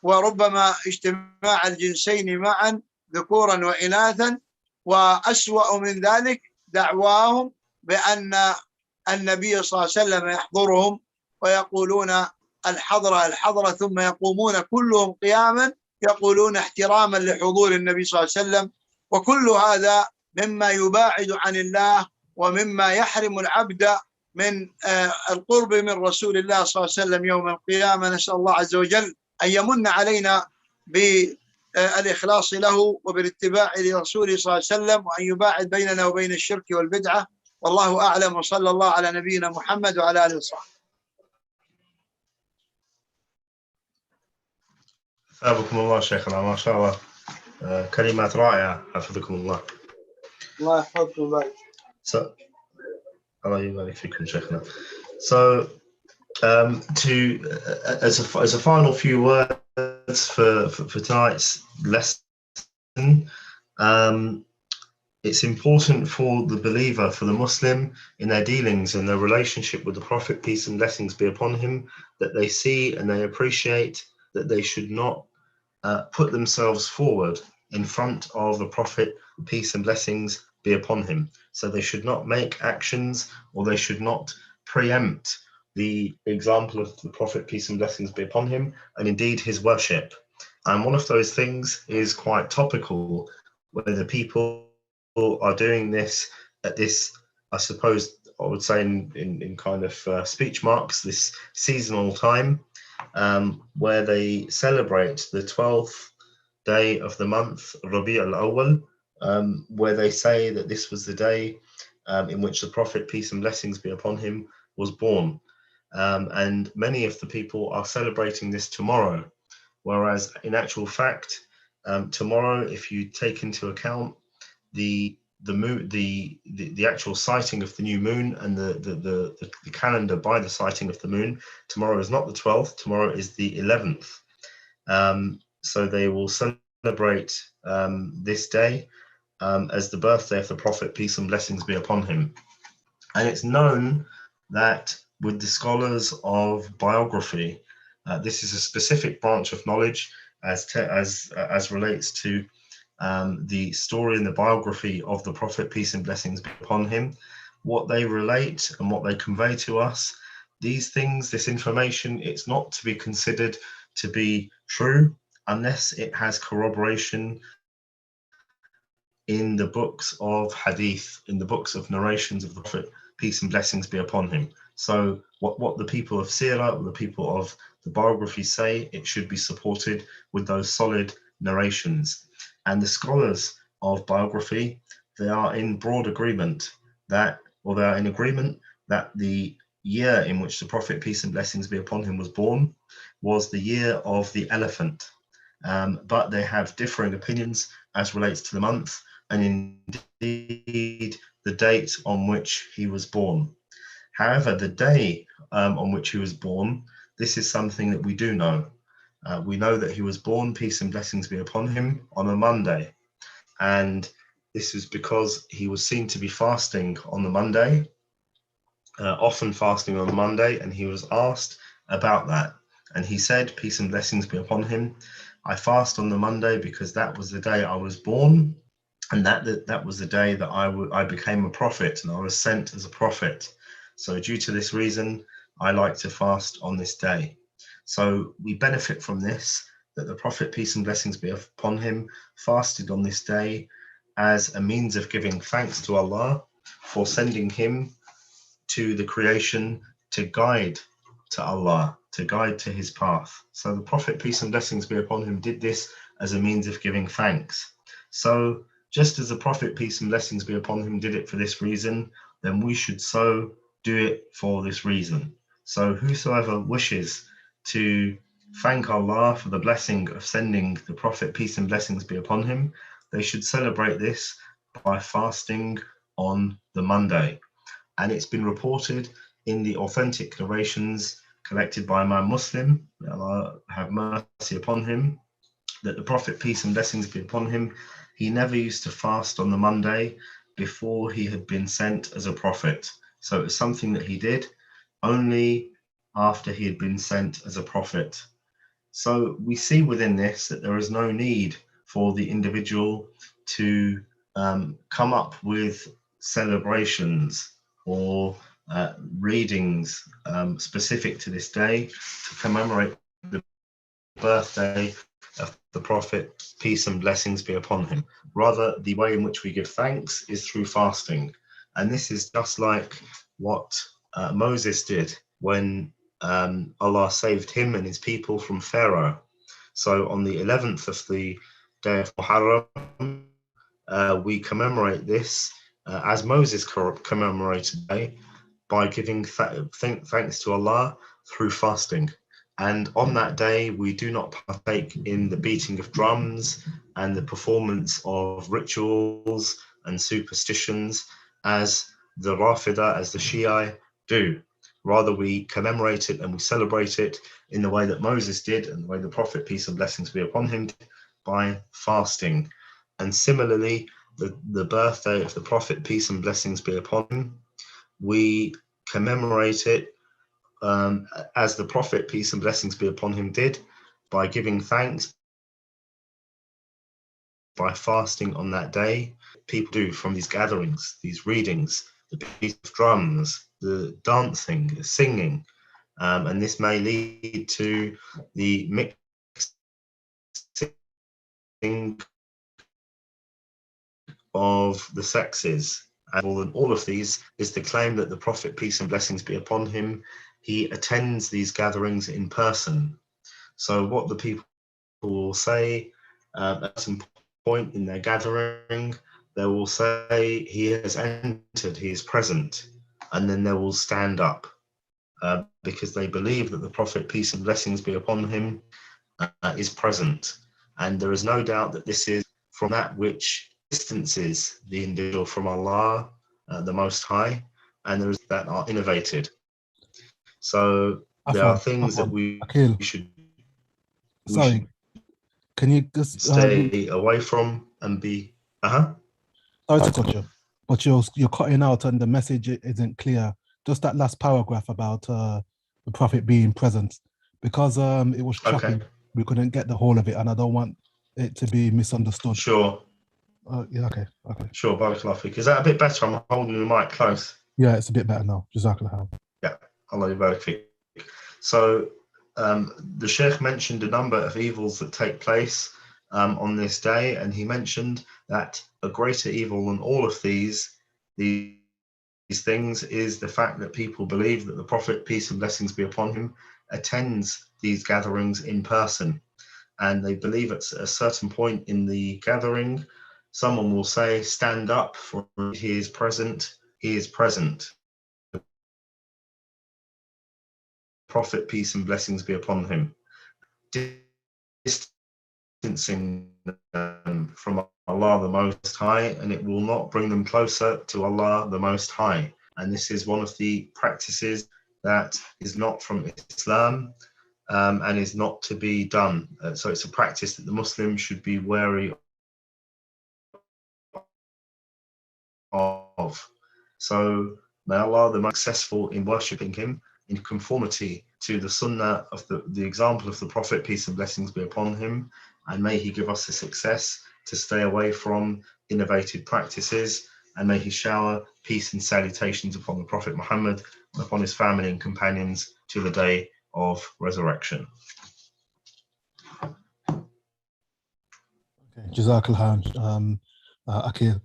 وربما اجتماع الجنسين معا ذكورا وإناثا. وأسوأ من ذلك دعواهم بأن النبي صلى الله عليه وسلم يحضرهم ويقولون الحضرة، ثم يقومون كلهم قياما يقولون احتراما لحضور النبي صلى الله عليه وسلم. وكل هذا مما يباعد عن الله ومما يحرم العبد من القرب من رسول الله صلى الله عليه وسلم يوم القيامة. نسأل الله عز وجل أن يمن علينا بالإخلاص له وبالاتباع لرسوله صلى الله عليه وسلم، وأن يباعد بيننا وبين الشرك والبدعة. والله أعلم، وصلى الله على نبينا محمد وعلى آله وصحبه. أثابكم الله شيخنا، ما شاء الله، كلمات رائعة، حفظكم الله. الله يحفظكم ويبارك. So, so as a final few words for tonight's lesson, it's important for the believer, for the Muslim, in their dealings and their relationship with the Prophet, peace and blessings be upon him, that they see and they appreciate that they should not put themselves forward in front of the Prophet, peace and blessings be upon him. So they should not make actions, or they should not preempt the example of the Prophet, peace and blessings be upon him, and indeed his worship. And one of those things is quite topical, where the people are doing this at this, I suppose, I would say in kind of speech marks, this seasonal time, where they celebrate the 12th day of the month, Rabi' al-Awwal, where they say that this was the day in which the Prophet, peace and blessings be upon him, was born. And many of the people are celebrating this tomorrow, whereas in actual fact, tomorrow, if you take into account the actual sighting of the new moon and the calendar by the sighting of the moon, tomorrow is not the 12th, tomorrow is the 11th. So they will celebrate this day as the birthday of the Prophet, peace and blessings be upon him. And it's known that with the scholars of biography, this is a specific branch of knowledge as relates to the story and the biography of the Prophet, peace and blessings be upon him, what they relate and what they convey to us. These things, this information, it's not to be considered to be true unless it has corroboration in the books of hadith, in the books of narrations of the Prophet, peace and blessings be upon him. So what the people of Sirah, what the people of the biography say, it should be supported with those solid narrations. And the scholars of biography, they are in broad agreement that, or they are in agreement that the year in which the Prophet, peace and blessings be upon him, was born was the year of the elephant. But they have differing opinions as relates to the month and indeed the date on which he was born. However, the day on which he was born, this is something that we do know. We know that he was born, peace and blessings be upon him, on a Monday. And this is because he was seen to be fasting on the Monday, often fasting on the Monday, and he was asked about that. And he said, peace and blessings be upon him, I fast on the Monday because that was the day I was born, and that was the day that I became a prophet, and I was sent as a prophet. So due to this reason, I like to fast on this day. So we benefit from this, that the Prophet, peace and blessings be upon him, fasted on this day as a means of giving thanks to Allah for sending him to the creation to guide to Allah, to guide to his path. So the Prophet, peace and blessings be upon him, did this as a means of giving thanks. So just as the Prophet, peace and blessings be upon him, did it for this reason, then we should so do it for this reason. So whosoever wishes to thank Allah for the blessing of sending the Prophet, peace and blessings be upon him, they should celebrate this by fasting on the Monday. And it's been reported in the authentic narrations collected by Imam Muslim, may Allah have mercy upon him, that the Prophet, peace and blessings be upon him, he never used to fast on the Monday before he had been sent as a prophet. So it was something that he did only after he had been sent as a prophet. So we see within this that there is no need for the individual to come up with celebrations or readings specific to this day to commemorate the birthday of the Prophet, peace and blessings be upon him. Rather, the way in which we give thanks is through fasting. And this is just like what Moses did when Allah saved him and his people from Pharaoh. So on the 11th of the day of Muharram, we commemorate this as Moses commemorated the day by giving thanks to Allah through fasting. And on that day, we do not partake in the beating of drums and the performance of rituals and superstitions, as the Rafida, as the Shia do. Rather, we commemorate it and we celebrate it in the way that Moses did and the way the Prophet, peace and blessings be upon him, did, by fasting. And similarly, the birthday of the Prophet, peace and blessings be upon him, we commemorate it as the Prophet, peace and blessings be upon him, did, by giving thanks, by fasting on that day. People do from these gatherings, these readings, the beat of drums, the dancing, singing, and this may lead to the mixing of the sexes. And all of these is the claim that the Prophet, peace and blessings be upon him, he attends these gatherings in person. So what the people will say at some point in their gathering, they will say he has entered, he is present, and then they will stand up because they believe that the Prophet, peace and blessings be upon him, is present. And there is no doubt that this is from that which distances the individual from Allah, the Most High, and there is that are innovated. So there are things that we Akeel, should sorry, can you just stay away from and be sorry to cut you, but you're cutting out and the message isn't clear. Just that last paragraph about the Prophet being present, because it was choppy. okay. We couldn't get the whole of it, and I don't want it to be misunderstood. Sure. Yeah, okay. Sure, Barakallahu Fik. Is that a bit better? I'm holding the mic close. Yeah, it's a bit better now. Jazakallah. Yeah, Allah Barak Fik. So the Shaykh mentioned a number of evils that take place on this day, and he mentioned that a greater evil than all of these things is the fact that people believe that the Prophet, peace and blessings be upon him, attends these gatherings in person. And they believe at a certain point in the gathering, someone will say, stand up, for he is present, he is present. Prophet, peace and blessings be upon him. Distancing them from Allah the Most High, and it will not bring them closer to Allah the Most High. And this is one of the practices that is not from Islam and is not to be done. So it's a practice that the Muslims should be wary of. So may Allah the most successful in worshipping him in conformity to the sunnah of the example of the Prophet, peace and blessings be upon him, and may he give us the success to stay away from innovative practices, and may he shower peace and salutations upon the Prophet Muhammad and upon his family and companions to the day of resurrection. Okay, Jazakallah, Akeel.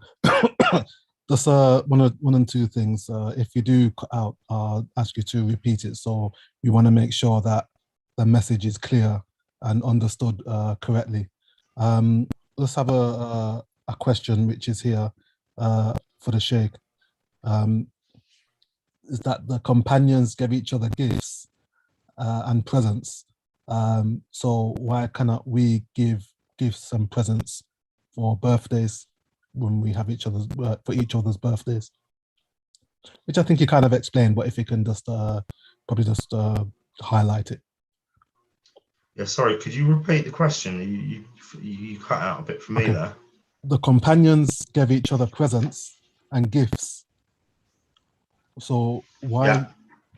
Just one and two things. If you do cut out, I'll ask you to repeat it. So we want to make sure that the message is clear and understood correctly. Let's have a question which is here for the Shaykh. Is that the companions gave each other gifts and presents. So why cannot we give gifts and presents for birthdays when we have for each other's birthdays? Which I think you kind of explained, but if you can just probably just highlight it. Yeah, sorry, could you repeat the question? You cut out a bit for me there. The companions gave each other presents and gifts. So why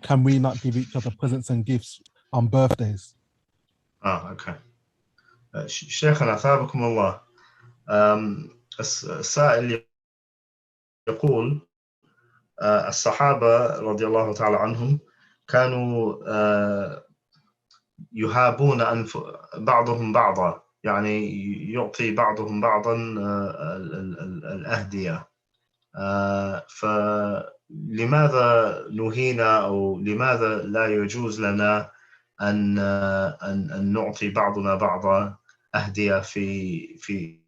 can we not give each other presents and gifts on birthdays? Okay. شيخنا ثابكم الله. السائل يقول الصحابة رضي الله تعالى عنهم كانوا يهابون بعضهم بعضا، يعني يعطي بعضهم بعضا الأهدية. فلماذا نهينا أو لماذا لا يجوز لنا أن نعطي بعضنا بعضا أهدية في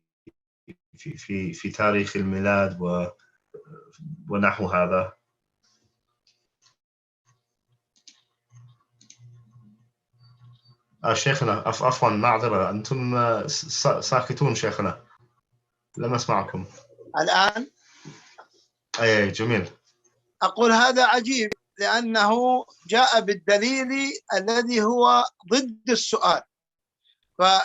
تاريخ الميلاد ونحو هذا؟ شيخنا عفوا معذرة، أنتم ساكتون شيخنا، لم أسمعكم الآن. أي جميل. أقول هذا عجيب لأنه جاء بالدليل الذي هو ضد السؤال.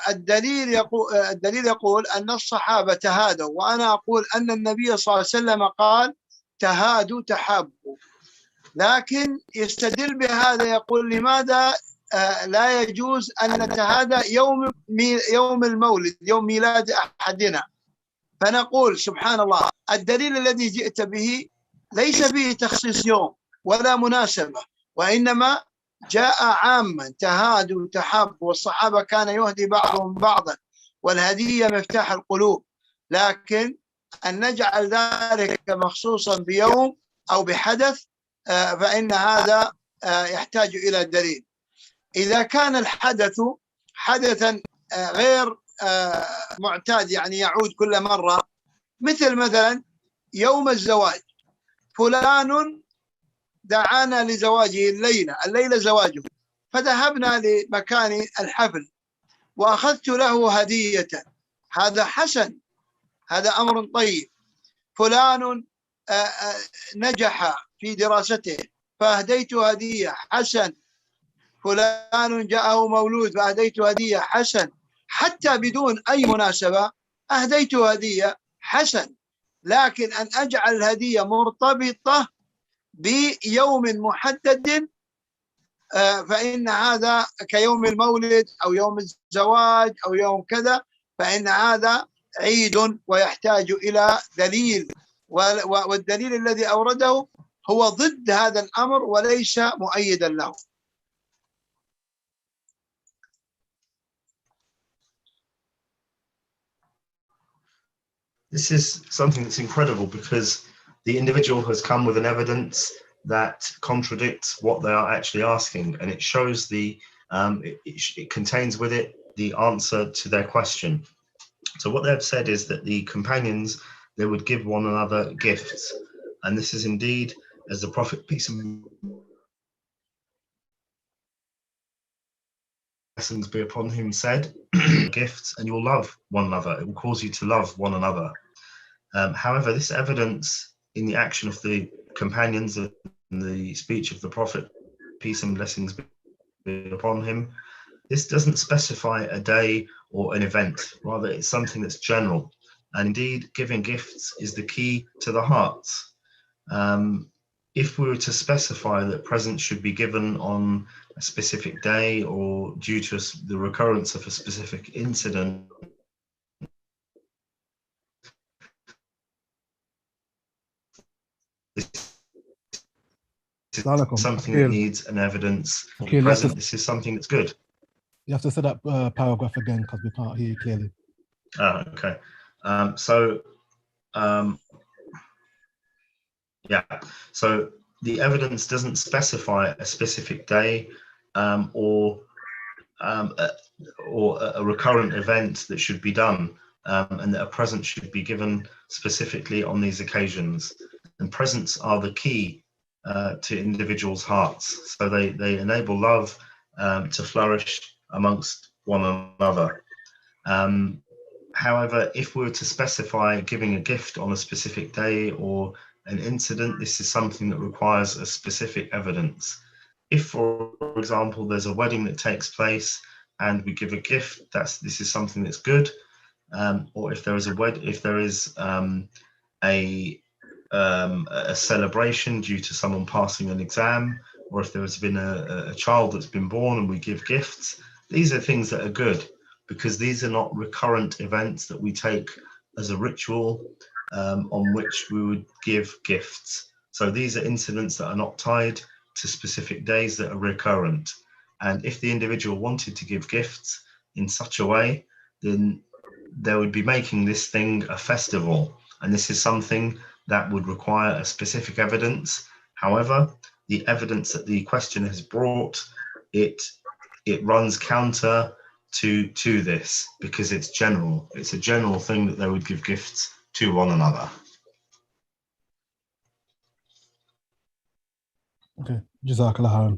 الدليل يقول أن الصحابة تهادوا، وأنا أقول أن النبي صلى الله عليه وسلم قال تهادوا تحابوا، لكن يستدل بهذا يقول لماذا لا يجوز أن نتهادى يوم المولد، يوم ميلاد أحدنا. فنقول سبحان الله، الدليل الذي جئت به ليس فيه تخصيص يوم ولا مناسبة، وإنما جاء عاما تهادوا تحابوا، والصحابة كان يهدي بعضهم بعضا، والهدية مفتاح القلوب. لكن أن نجعل ذلك مخصوصا بيوم أو بحدث فإن هذا يحتاج إلى دليل. إذا كان الحدث حدثا غير معتاد، يعني يعود كل مرة، مثلا يوم الزواج، فلان دعانا لزواجه الليلة زواجه، فذهبنا لمكان الحفل وأخذت له هدية، هذا حسن، هذا أمر طيب. فلان نجح في دراسته فأهديته هدية، حسن. فلان جاءه مولود فأهديته هدية، حسن. حتى بدون أي مناسبة أهديته هدية، حسن. لكن أن أجعل الهدية مرتبطة بيوم محدد فإن هذا كيوم المولد أو يوم الزواج أو يوم كذا، فإن هذا عيد ويحتاج إلى دليل، والدليل الذي أورده هو ضد هذا الأمر وليس مؤيدا له. This is something that's incredible because the individual has come with an evidence that contradicts what they are actually asking, and it shows it contains with it the answer to their question. So what they've said is that the companions, they would give one another gifts, and this is indeed, as the Prophet, peace and blessings be upon him, said, gifts and you'll love one another. It will cause you to love one another. However, this evidence in the action of the companions and the speech of the Prophet, peace and blessings be upon him, this doesn't specify a day or an event. Rather, it's something that's general. And indeed, giving gifts is the key to the hearts. If we were to specify that presents should be given on a specific day or due to the recurrence of a specific incident, this is something that needs an evidence. Present, this is something that's good. You have to set up paragraph again because we can't hear you clearly. Okay. So the evidence doesn't specify a specific day or a recurrent event that should be done, and that a present should be given specifically on these occasions. And presents are the key to individuals' hearts. So they enable love to flourish amongst one another. However, if we were to specify giving a gift on a specific day or an incident, this is something that requires a specific evidence. If, for example, there's a wedding that takes place and we give a gift, this is something that's good. Or if there is a celebration due to someone passing an exam, or if there has been a child that's been born and we give gifts, these are things that are good because these are not recurrent events that we take as a ritual on which we would give gifts. So these are incidents that are not tied to specific days that are recurrent. And if the individual wanted to give gifts in such a way, then they would be making this thing a festival. And this is something that would require a specific evidence. However, the evidence that the question has brought, it runs counter to this because it's general. It's a general thing that they would give gifts to one another. Okay, Jazakallah.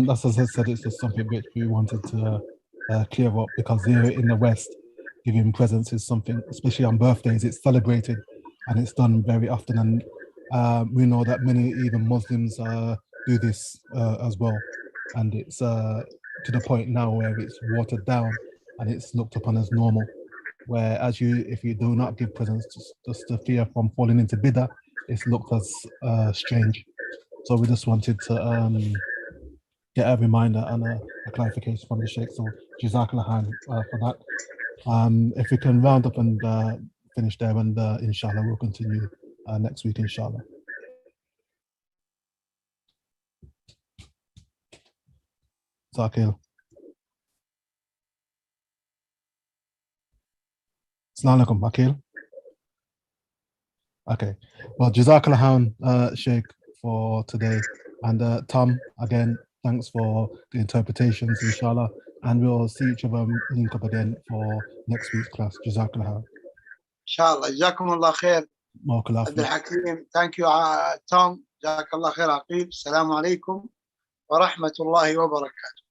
That's, as I said, it's just something which we wanted to clear up because here in the West, giving presents is something, especially on birthdays, it's celebrated and it's done very often. And We know that many even Muslims do this as well, and it's to the point now where it's watered down and it's looked upon as normal. Where if you do not give presents, just the fear from falling into bid'ah, it's looked as strange. So we just wanted to get a reminder and a clarification from the Shaykh. So Jazakallah khair for that. If we can round up and finish there, and inshallah we'll continue next week, inshallah. So Akeel. Assalamu alaikum, Akeel. Okay. Well, Jazakallah khair, Shaykh, for today. And Tom, again, thanks for the interpretations, inshallah. And we'll see each other, link up again for next week's class. Jazakallah khair. Inshallah. Jazakumullah khair. Abdul Hakim. Thank you, Tom. Jazakallah khair, Akeel. Assalamu alaikum wa rahmatullahi wa barakatuh.